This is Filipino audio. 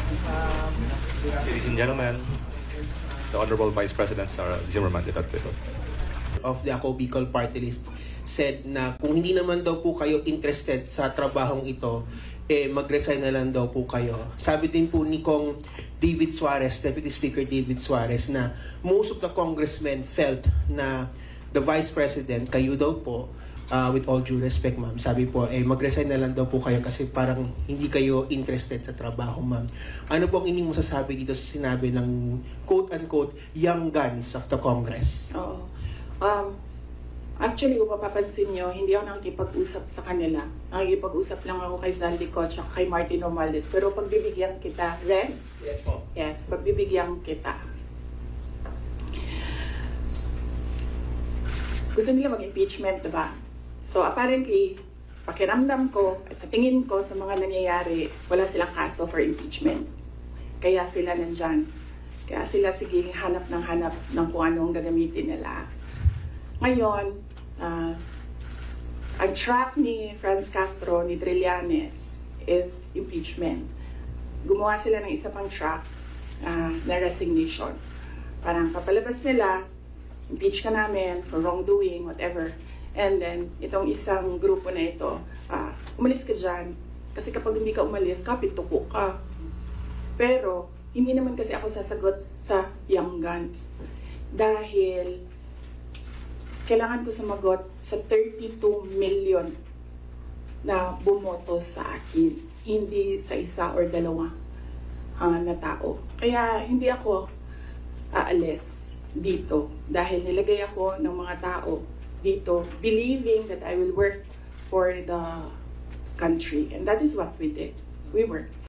Ladies and gentlemen, the Honorable Vice President Sara Zimmerman Duterte of the Ako Bicol Party List said na kung hindi naman daw po kayo interested sa trabahong ito, mag-resign na lang daw po kayo. Sabi din po ni Kong David Suarez, Deputy Speaker David Suarez, na most of the congressmen felt na the Vice President, kayo daw po, with all due respect ma'am, sabi po, mag-resign na lang daw po kayo kasi parang hindi kayo interested sa trabaho ma'am. Ano po ang inyong masasabi dito sa sinabi ng quote-unquote young guns of the Congress? Oo. Actually, kung mapapansin nyo, hindi ako nakikipag-usap sa kanila. Nakikipag-usap lang ako kay Zaldico at kay Martin Romualdez. Pero pagbibigyan kita, Ren? Yes po. Yes, pagbibigyan kita. Gusto nila mag-impeachment, diba? So apparently, pakiramdam ko at sa tingin ko sa mga nangyayari, wala silang kaso for impeachment. Kaya sila nandyan. Kaya sila sige hanap ng kung anong gagamitin nila. Ngayon, ang track ni Franz Castro, ni Trillanes, is impeachment. Gumawa sila ng isa pang track na resignation. Parang kapalabas nila, impeach ka namin for wrongdoing, whatever. And then, itong isang grupo na ito, umalis ka dyan. Kasi kapag hindi ka umalis, kapituko ka. Pero, hindi naman kasi ako sasagot sa young guns. Dahil, kailangan ko sumagot sa 32 million na bumoto sa akin. Hindi sa isa or dalawa na tao. Kaya, hindi ako aalis dito. Dahil nilagay ako ng mga tao dito, believing that I will work for the country. And that is what we did. We worked.